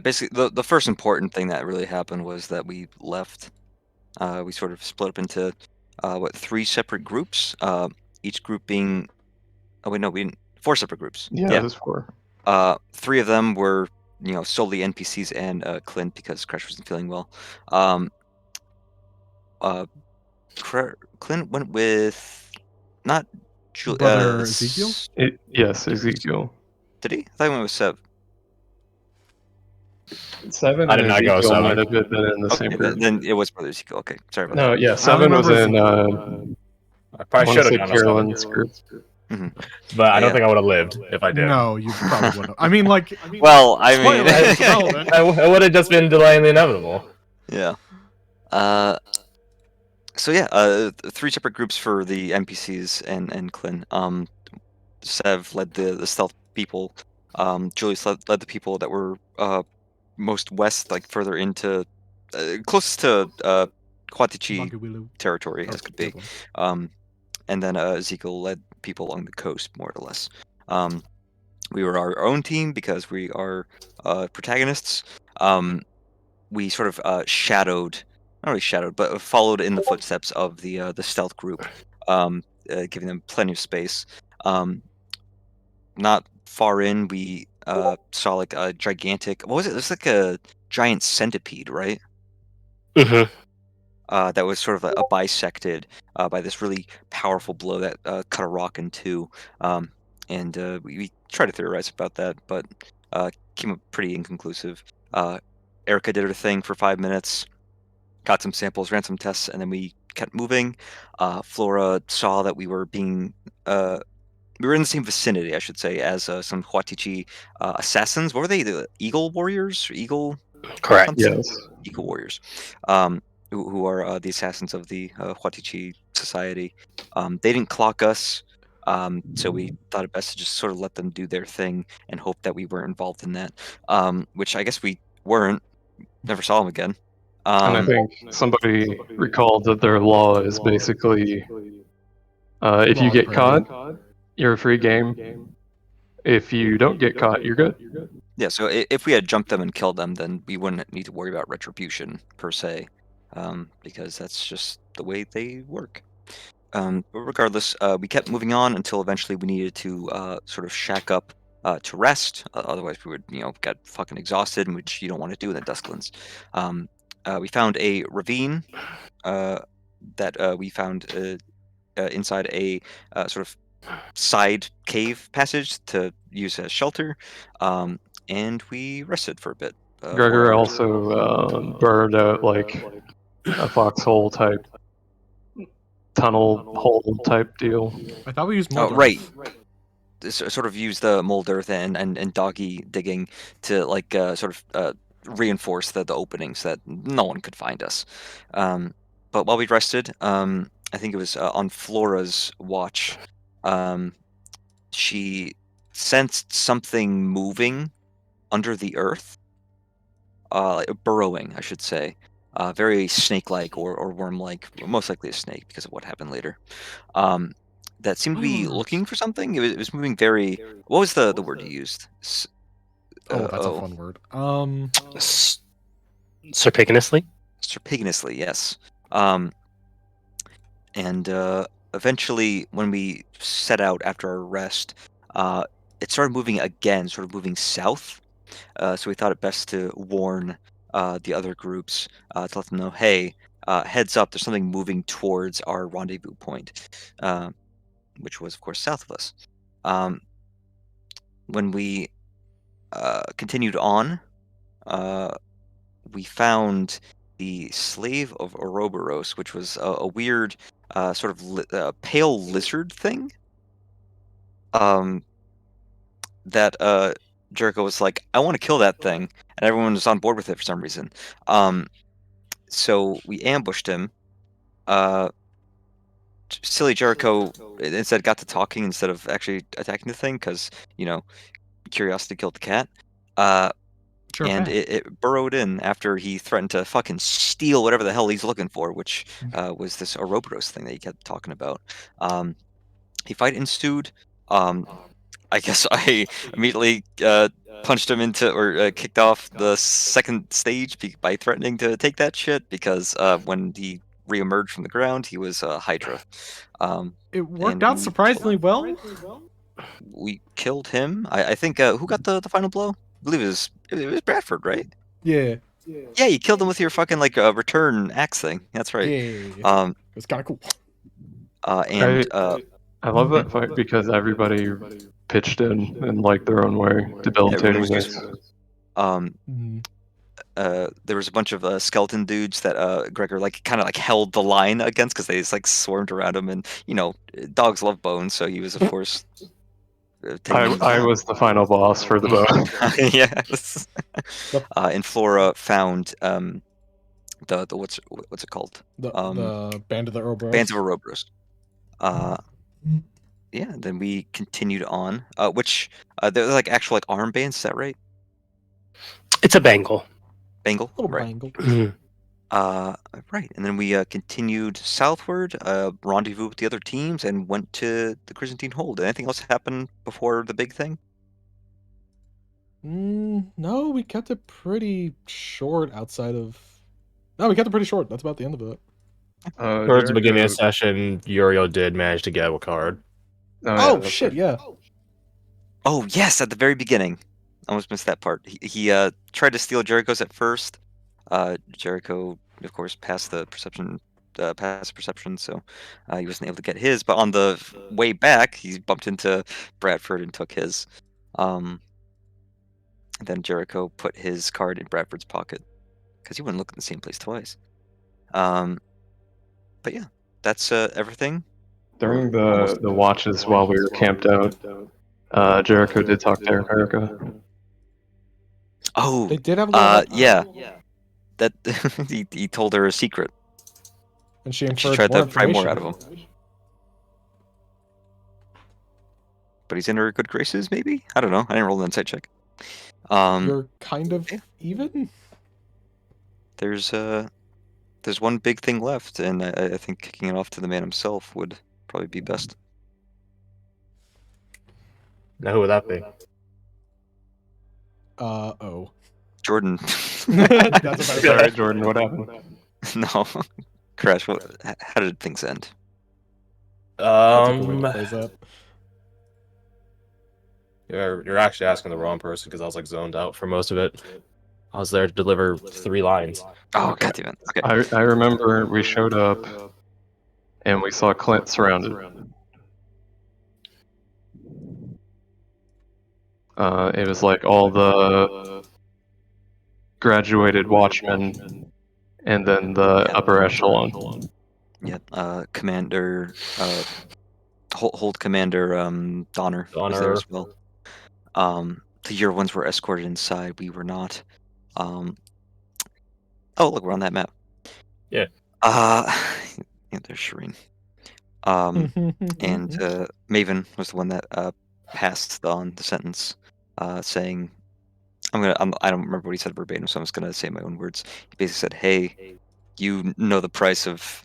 basically the first important thing that really happened was that we left. We sort of split up into three separate groups. Each group being oh wait no we didn't four separate groups. Yeah, Yeah. there's 4. Three of them were solely NPCs and Clint because Crash wasn't feeling well. Um, uh, Clint went with not Brother Ezekiel? Yes, Ezekiel. Did he? I thought he went with Sev. 7 I and did not go Ezekiel 7. might have been in the same Okay, group. then it was Brother Ezekiel. Okay, sorry about No, that. yeah, I 7 was remember in, I probably want should to have say gone to 7, Carolyn's group. but I don't Yeah. think I would have lived if I did. No, you probably wouldn't. I mean, like, Well, I mean, spoilers, it's irrelevant. I would have just been delaying the inevitable. yeah. So yeah, three separate groups for the NPCs and Clint. Sev led the stealth people. Julius led the people that were most west, like further into closest to Kwatichi Maguilu. territory Oh, as could be. good one. And then Ezekiel led people along the coast, more or less. We were our own team because we are protagonists. We sort of shadowed, not really shadowed, but followed in the footsteps of the stealth group, giving them plenty of space. Not far in, we saw like a gigantic. What was it? It was like a giant centipede, right? Mm-hmm. That was sort of a bisected by this really powerful blow that cut a rock in two. And we tried to theorize about that, but came up pretty inconclusive. Erica did her thing for 5 minutes, got some samples, ran some tests, and then we kept moving. Flora saw that we were being we were in the same vicinity, I should say, as some Huatichi assassins. What were they? The Eagle Warriors? Eagle? Correct. Yes. Eagle Warriors. Who are the assassins of the Huatichi society. They didn't clock us, so we thought it best to just sort of let them do their thing and hope that we weren't involved in that, which I guess we weren't. Never saw them again. And I think somebody recalled that their law is basically if you get caught, you're a free game. If you don't get caught, you're good. Yeah, so if we had jumped them and killed them, then we wouldn't need to worry about retribution per se, because that's just the way they work. But regardless, we kept moving on until eventually we needed to sort of shack up to rest. Otherwise, we would, get fucking exhausted, which you don't want to do in the Dusklands. We found a ravine that we found inside a sort of side cave passage to use as shelter, and we rested for a bit. 4 Gregor hours. also burned out like a foxhole type tunnel hole type deal. I thought we used Oh, more. right. Sort of use the mold earth and doggy digging to like sort of reinforce the openings that no one could find us. But while we rested, I think it was on Flora's watch. She sensed something moving under the earth, like burrowing, I should say. Very snake-like or worm-like, most likely a snake because of what happened later. That seemed to be looking for something. It was moving very. What was the word you used? Oh, that's a fun word. Serpiginously? Serpiginously, yes. And eventually, when we set out after our rest, it started moving again, sort of moving south. So we thought it best to warn the other groups to let them know, hey, heads up, there's something moving towards our rendezvous point, which was, of course, south of us. When we continued on, we found the Slave of Ouroboros, which was a weird sort of pale lizard thing. That Jericho was like, I want to kill that thing, and everyone was on board with it for some reason. So we ambushed him. Silly Jericho instead got to talking instead of actually attacking the thing because curiosity killed the cat. Sure. And it burrowed in after he threatened to fucking steal whatever the hell he's looking for, which was this Ouroboros thing that he kept talking about. A fight ensued. I guess I immediately punched him into or kicked off the second stage by threatening to take that shit because when he reemerged from the ground, he was Hydra. It worked And out surprisingly well. we killed him. I think who got the final blow? I believe it was Bradford, right? Yeah. Yeah, you killed him with your fucking like return axe thing. That's right. Yeah. It's kind of cool. And I love that fight because everybody pitched in like their own way, debilitating was this. just there was a bunch of skeleton dudes that Gregor like kind of like held the line against because they just like swarmed around him, and dogs love bones, so he was of course taking them I down. was the final boss for the bone. Yes. And Flora found the what's it called? The Band of the Ouroboros. Bands of Ouroboros. Yeah. Then we continued on, which they're like actual like armbands. Is that right? It's a bangle. Bangle. Little Right. bangle. Right, and then we continued southward, rendezvous with the other teams, and went to the Byzantine Hold. Anything else happen before the big thing? No, we kept it pretty short outside of... No, we kept it pretty short. That's about the end of it. Towards the beginning of the session, Uriel did manage to get a card. Oh, shit, yeah. Oh, yes, at the very beginning. I almost missed that part. He tried to steal Jericho's at first. Jericho, of course, passed the perception, so he wasn't able to get his. But on the way back, he bumped into Bradford and took his. Then Jericho put his card in Bradford's pocket because he wouldn't look in the same place twice. But yeah, that's everything. During the watches while we were camped out, Jericho did talk to Erica. Oh, They did have a little... yeah. That he told her a secret. And she She inferred tried more to pry more information. out of him. But he's in her good graces, maybe? I don't know. I didn't roll an insight check. You're kind of even? There's one big thing left, and I think kicking it off to the man himself would probably be best. Now, who would that be? Oh. Jordan. That's about Sorry, Jordan, what happened? No. Crash, how did things end? That's a good way to phrase that. You're actually asking the wrong person because I was like zoned out for most of it. I was there to deliver 3 lines. Oh, God damn it. Okay. I remember we showed up and we saw Clint surrounded. It was like all the graduated watchmen and then the upper echelon. Yeah, Commander, Hold Commander Donner was there as well. The year ones were escorted inside. We were not. Oh, look, we're on that map. Yeah. Yeah, there's Shireen. And Maven was the one that passed on the sentence, saying, I don't remember what he said verbatim, so I'm just gonna say my own words. He basically said, "Hey, you know the price of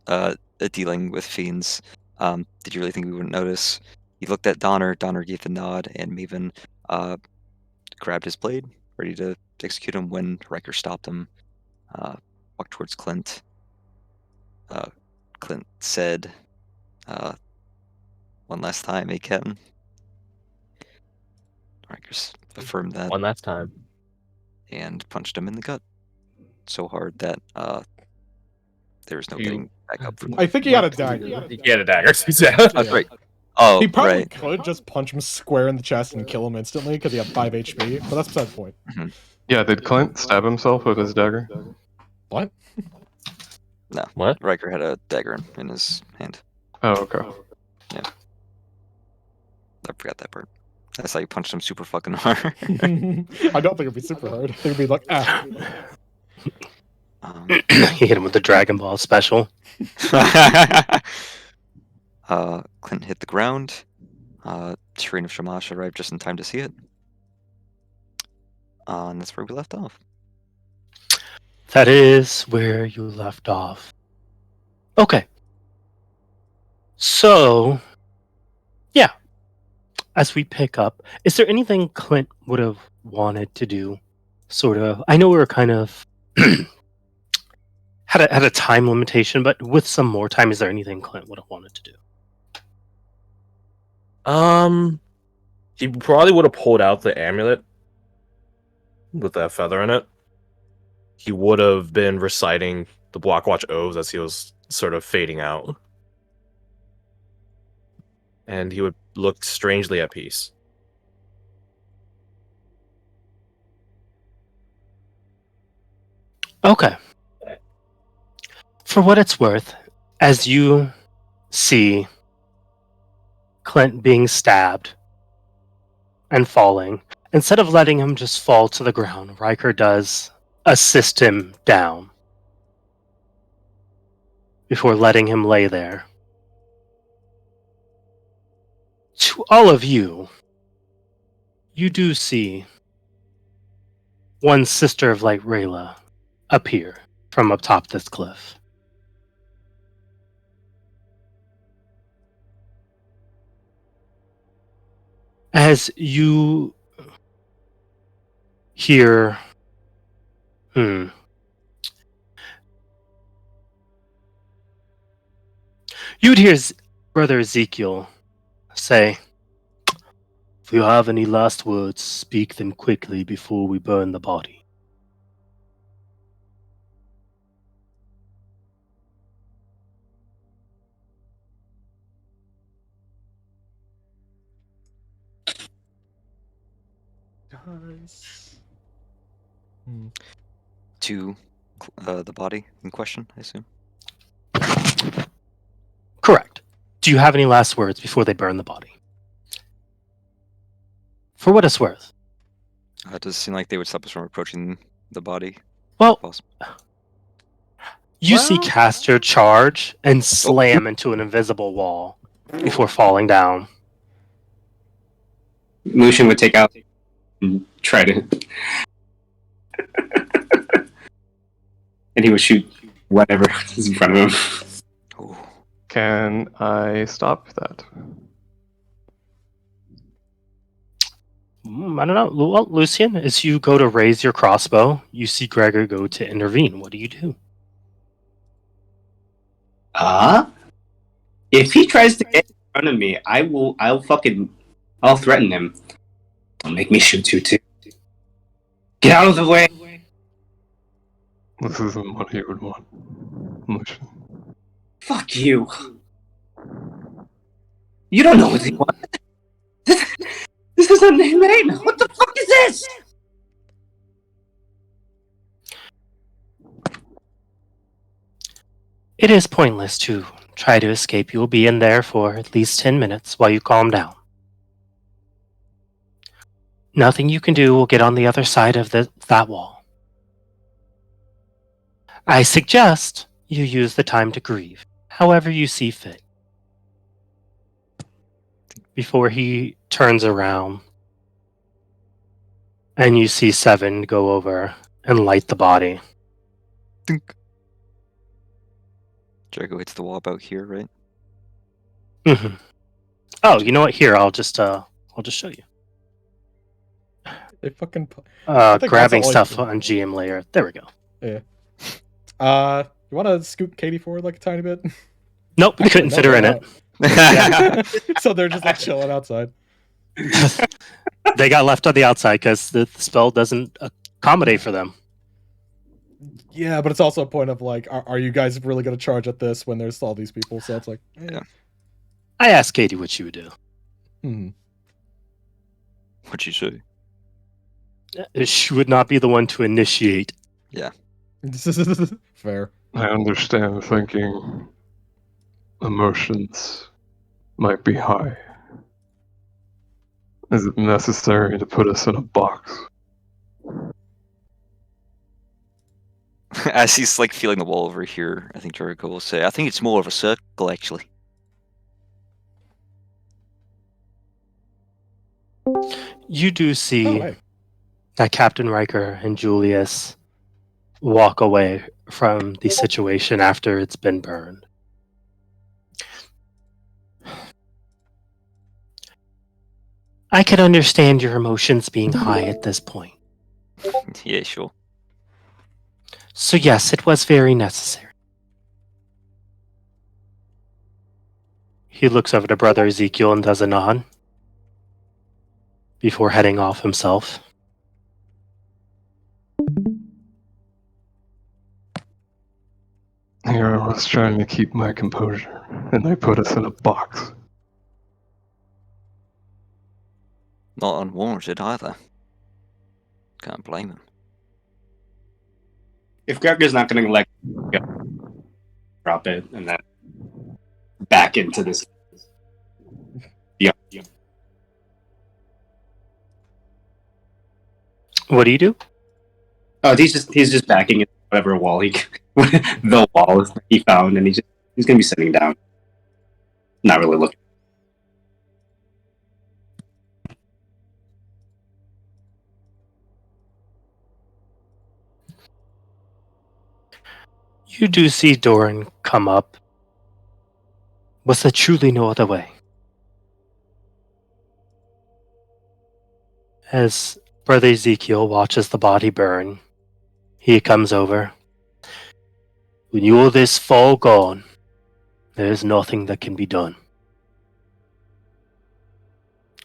dealing with fiends. Did you really think we wouldn't notice?" He looked at Donner. Donner gave the nod, and Maven grabbed his blade, ready to execute him when Riker stopped him. Walked towards Clint. Clint said, "One last time, eh, Captain?" Riker affirmed that. One last time. And punched him in the gut so hard that there was no getting back up from that. I think he had a dagger. He had a dagger. That's right. Oh, He probably right. could just punch him square in the chest and kill him instantly because he had 5 HP, but that's beside the point. Yeah, did Clint stab himself with his dagger? What? No. What? Riker had a dagger in his hand. Oh, okay. Yeah. I forgot that part. That's how you punched him super fucking hard. I don't think it'd be super hard. I think it'd be like, ah. He hit him with the Dragon Ball special. Clint hit the ground. Shireen of Shamash arrived just in time to see it. And that's where we left off. That is where you left off. Okay. So, yeah. as we pick up, is there anything Clint would have wanted to do? Sort of. I know we were kind of had a time limitation, but with some more time, is there anything Clint would have wanted to do? He probably would have pulled out the amulet with that feather in it. He would have been reciting the Blockwatch oaths as he was sort of fading out. And he would look strangely at peace. Okay. For what it's worth, as you see Clint being stabbed and falling, instead of letting him just fall to the ground, Riker does assist him down before letting him lay there. To all of you, you do see one Sister of Light, Rayla, appear from up top this cliff. As you hear, you'd hear Brother Ezekiel say, "If you have any last words, speak them quickly before we burn the body." To the body in question, I assume. Correct. Do you have any last words before they burn the body? For what it's worth. It does seem like they would stop us from approaching the body. Well, Possible. you see Caster charge and slam into an invisible wall before falling down. Lucian would take out and try to... and he would shoot whatever is in front of him. Oh. Can I stop that? I don't know. Well, Lucian, as you go to raise your crossbow, you see Gregor go to intervene. What do you do? If he tries to get in front of me, I'll threaten him. Don't make me shoot you too. Get out of the way! This isn't what he would want. Lucian. Fuck you. You don't know what he wants. This is inhumane. What the fuck is this? It is pointless to try to escape. You will be in there for at least 10 minutes while you calm down. Nothing you can do will get on the other side of that wall. I suggest you use the time to grieve, however you see fit. Before he turns around, and you see Seven go over and light the body. Drago hits the wall about here, right? Mm-hmm. Oh, you know what? Here, I'll just show you. They fucking. I think Grabbing that's all stuff on GM layer. There we go. Yeah. You want to scoot Katie forward like a tiny bit? Nope, we couldn't No, fit her in no, it. So they're just like chilling outside. They got left on the outside because the spell doesn't accommodate for them. Yeah, but it's also a point of like, are you guys really going to charge at this when there's all these people? So it's like, Yeah. I asked Katie what she would do. What'd you say? She would not be the one to initiate. Yeah. Fair. I understand thinking emotions might be high. Is it necessary to put us in a box? As he's like feeling the wall over here, I think Jericho will say, I think it's more of a circle, actually. You do see Oh, hey. that Captain Riker and Julius walk away from the situation after it's been burned. I can understand your emotions being high at this point. Yeah, sure. So yes, it was very necessary. He looks over to Brother Ezekiel and does a nod before heading off himself. Here I was trying to keep my composure, and they put us in a box. Not unwarranted either. Can't blame him. If Gregor's not going to like drop it and then back into this. Yeah. What do you do? Oh, he's just backing into whatever wall the wall he found, and he's gonna be sitting down, not really looking. You do see Doran come up. Was there truly no other way? As Brother Ezekiel watches the body burn, he comes over. When you're this far gone, there's nothing that can be done.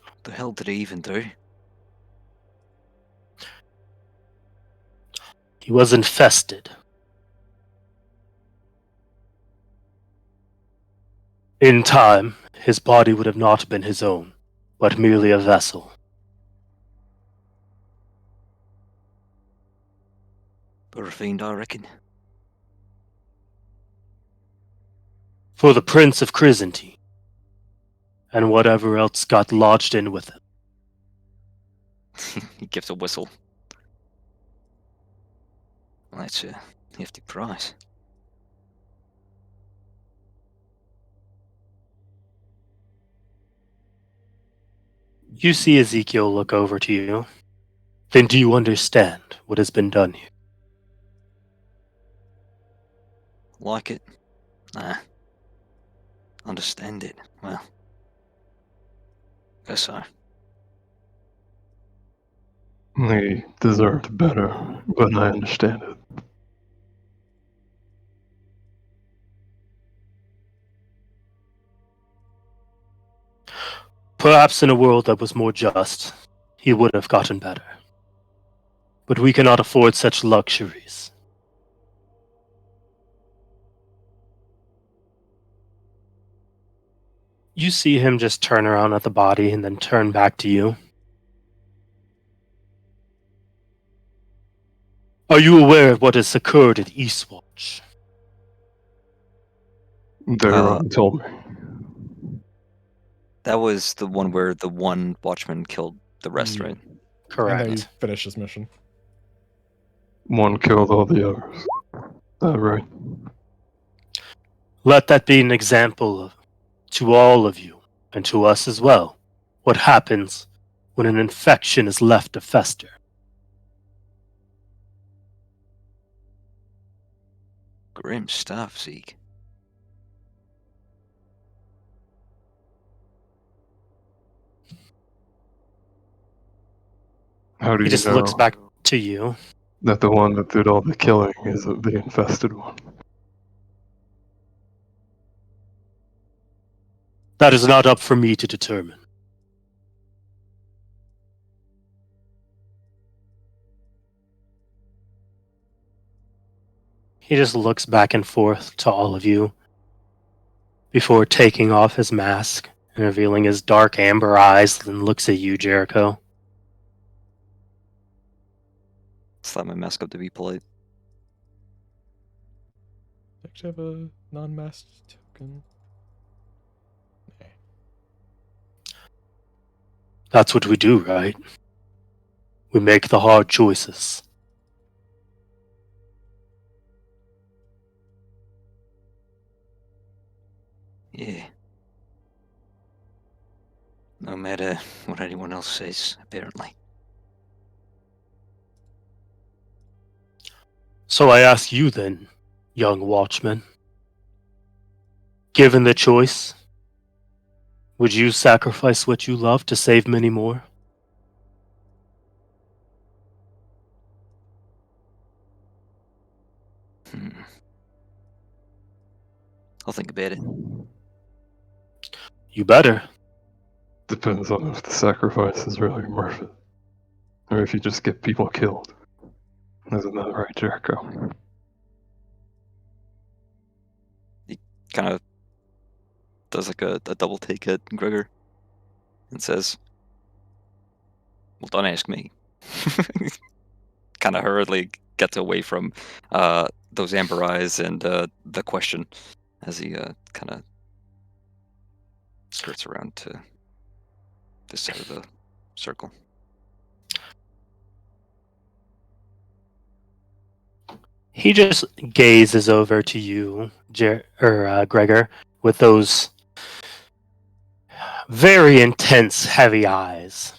What the hell did he even do? He was infested. In time, his body would have not been his own, but merely a vessel. For a fiend, I reckon. For the Prince of Chrysantine, and whatever else got lodged in with him. He gives a whistle. Well, that's a hefty price. You see Ezekiel look over to you. Then do you understand what has been done here? Like it? Nah. Understand it? Well, guess so. They deserved better, but I understand it. Perhaps in a world that was more just, he would have gotten better. But we cannot afford such luxuries. You see him just turn around at the body and then turn back to you. Are you aware of what has occurred at Eastwatch? They told me. That was the one where the one watchman killed the rest, Yeah. right? And Correct. then he finished his mission. One killed all the others. Right. Let that be an example to all of you, and to us as well, what happens when an infection is left to fester. Grim stuff, Zeke. How do He you just know looks back to you. that the one that did all the killing isn't the infested one? That is not up for me to determine. He just looks back and forth to all of you before taking off his mask and revealing his dark amber eyes and looks at you, Jericho. Slap my mask up to be polite. Actually have a non-masked token. Nah. That's what we do, right? We make the hard choices. Yeah. No matter what anyone else says, apparently. So I ask you then, young watchman. Given the choice, Would you sacrifice what you love to save many more? Hmm. I'll think about it. You better. Depends on if the sacrifice is really worth it, or if you just get people killed. Isn't that right, Jericho? Kind of does like a double take at Gregor and says, "Well, don't ask me." Kind of hurriedly gets away from those amber eyes and the question as he kind of skirts around to this side of the circle. He just gazes over to you, Gregor, with those very intense, heavy eyes.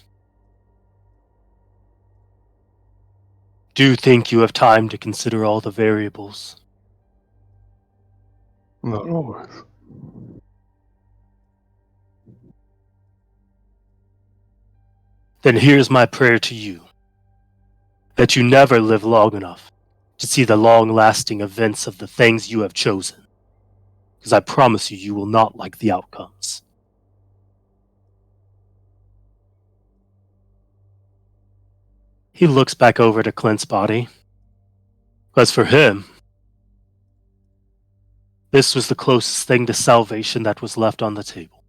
Do you think you have time to consider all the variables? Not always. Then here's my prayer to you, that you never live long enough to see the long-lasting events of the things you have chosen, because I promise you, you will not like the outcomes. He looks back over to Clint's body. As for him, this was the closest thing to salvation that was left on the table.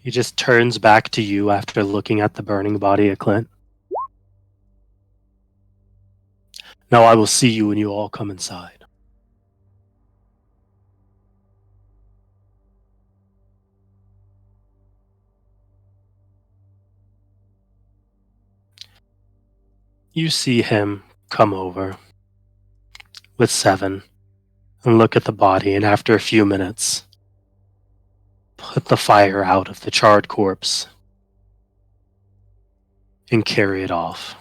He just turns back to you after looking at the burning body of Clint. Now I will see you when you all come inside. You see him come over with Seven and look at the body, and after a few minutes, put the fire out of the charred corpse and carry it off.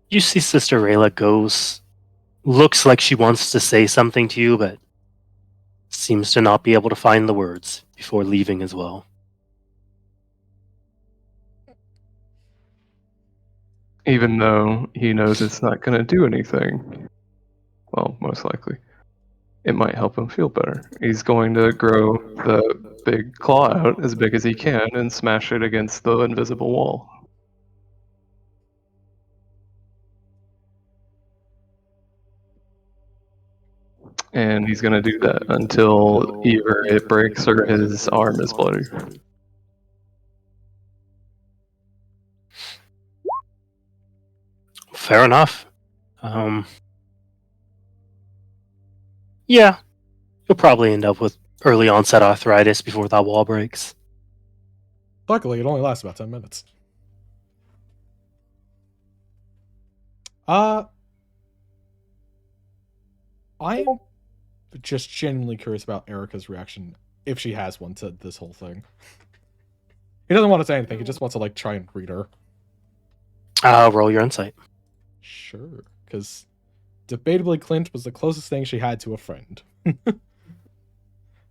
You see Sister Rayla looks like she wants to say something to you, but seems to not be able to find the words before leaving as well. Even though he knows it's not going to do anything. Well, most likely. It might help him feel better. He's going to grow the big claw out as big as he can and smash it against the invisible wall. And he's going to do that until either it breaks or his arm is bloody. Fair enough. Yeah, you'll probably end up with early onset arthritis before that wall breaks. Luckily, it only lasts about 10 minutes. I am just genuinely curious about Erica's reaction, if she has one, to this whole thing. He doesn't want to say anything, he just wants to, like, try and read her. Roll your insight. Sure, because debatably Clint was the closest thing she had to a friend. Do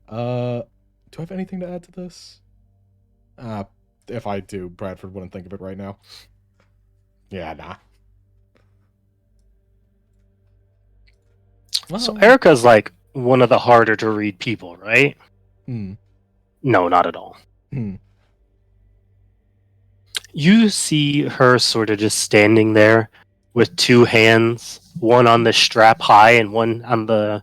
I have anything to add to this? If I do, Bradford wouldn't think of it right now. Yeah, nah. So Erica's like one of the harder to read people, right? Hmm. No, not at all. Hmm. You see her sort of just standing there with two hands, one on the strap high and one on the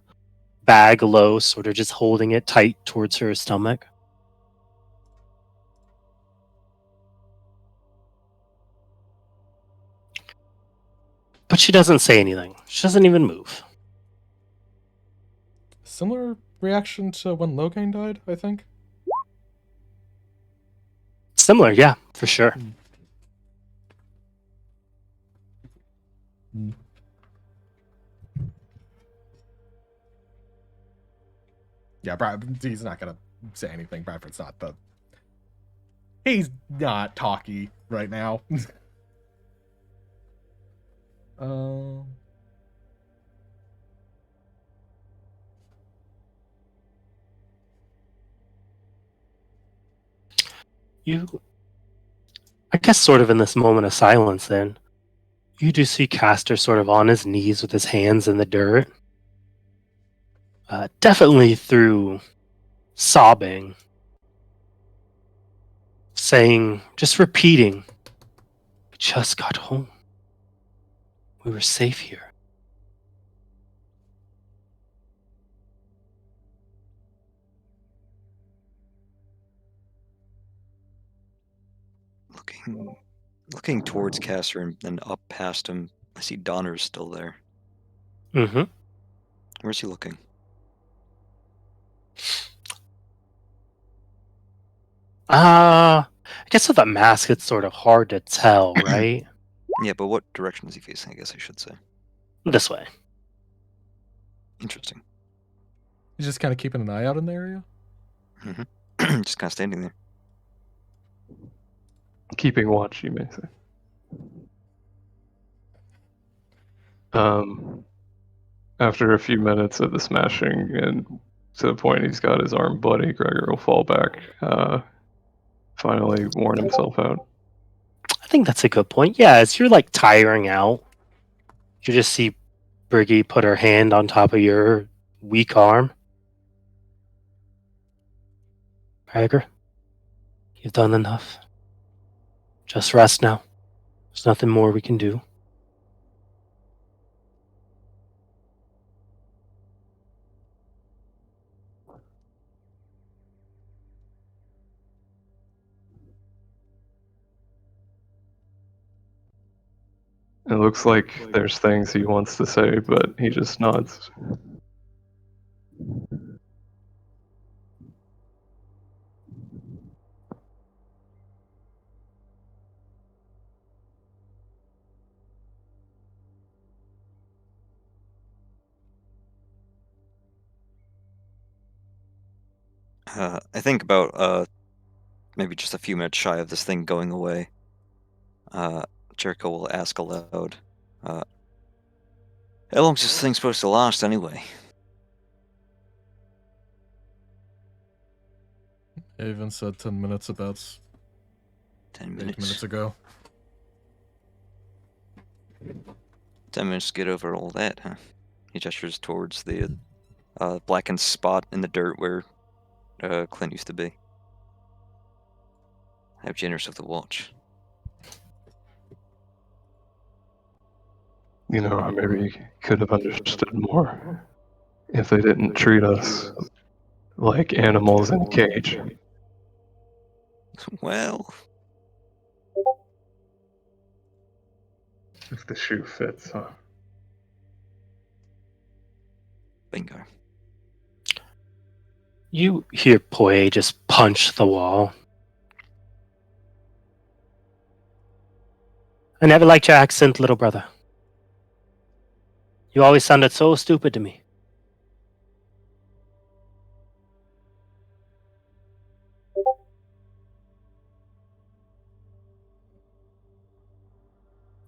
bag low, sort of just holding it tight towards her stomach. But she doesn't say anything. She doesn't even move. Similar reaction to when Logain died, I think. Similar, yeah, for sure. Yeah, he's not gonna say anything. Bradford's not the. He's not talky right now. Um. I guess sort of in this moment of silence then, you do see Castor sort of on his knees with his hands in the dirt. Definitely through sobbing, saying, just repeating, we just got home. We were safe here. Looking towards Castor and then up past him, I see Donner's still there. Mm-hmm. Where's he looking? I guess with a mask, it's sort of hard to tell, right? Yeah, but what direction is he facing, I guess I should say. This way. Interesting. He's just kind of keeping an eye out in the area. Just kind of standing there. Keeping watch, you may say. After a few minutes of the smashing and to the point he's got his arm bloody, Gregor will fall back, finally worn himself out. I think that's a good point. Yeah, as you're like tiring out, you just see Briggy put her hand on top of your weak arm. Gregor, you've done enough. Just rest now. There's nothing more we can do. It looks like there's things he wants to say, but he just nods. I think about maybe just a few minutes shy of this thing going away. Jericho will ask aloud, how long's this thing supposed to last anyway? Avon said 10 minutes about 10 8 minutes. minutes ago. 10 minutes to get over all that, huh? He gestures towards the blackened spot in the dirt where Clint used to be. How generous of the watch. You know, I maybe could have understood more if they didn't treat us like animals in a cage. Well, If the shoe fits, huh? bingo. You hear Poe just punch the wall. I never liked your accent, little brother. You always sounded so stupid to me.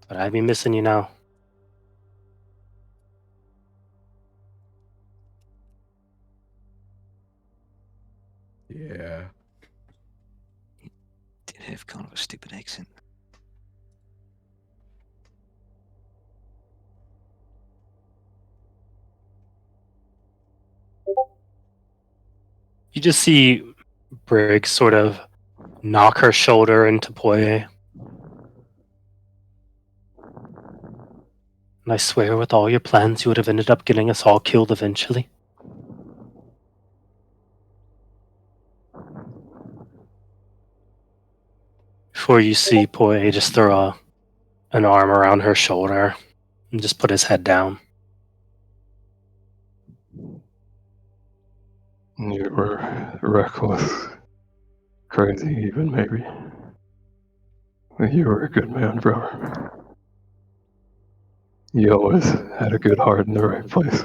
But I'd be missing you now. Yeah. Did have kind of a stupid accent. You just see Briggs sort of knock her shoulder into Poe. And I swear with all your plans you would have ended up getting us all killed eventually. Before you see Poe just throw an arm around her shoulder and just put his head down. You were reckless. Crazy, even, maybe. But you were a good man, brother. You always had a good heart in the right place.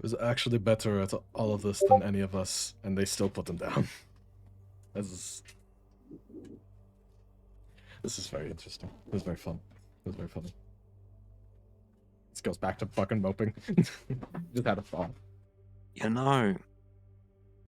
was actually better at all of this than any of us, and they still put him down. This is very interesting. It was very fun. It was very funny. This goes back to fucking moping. Just had a thought. You know,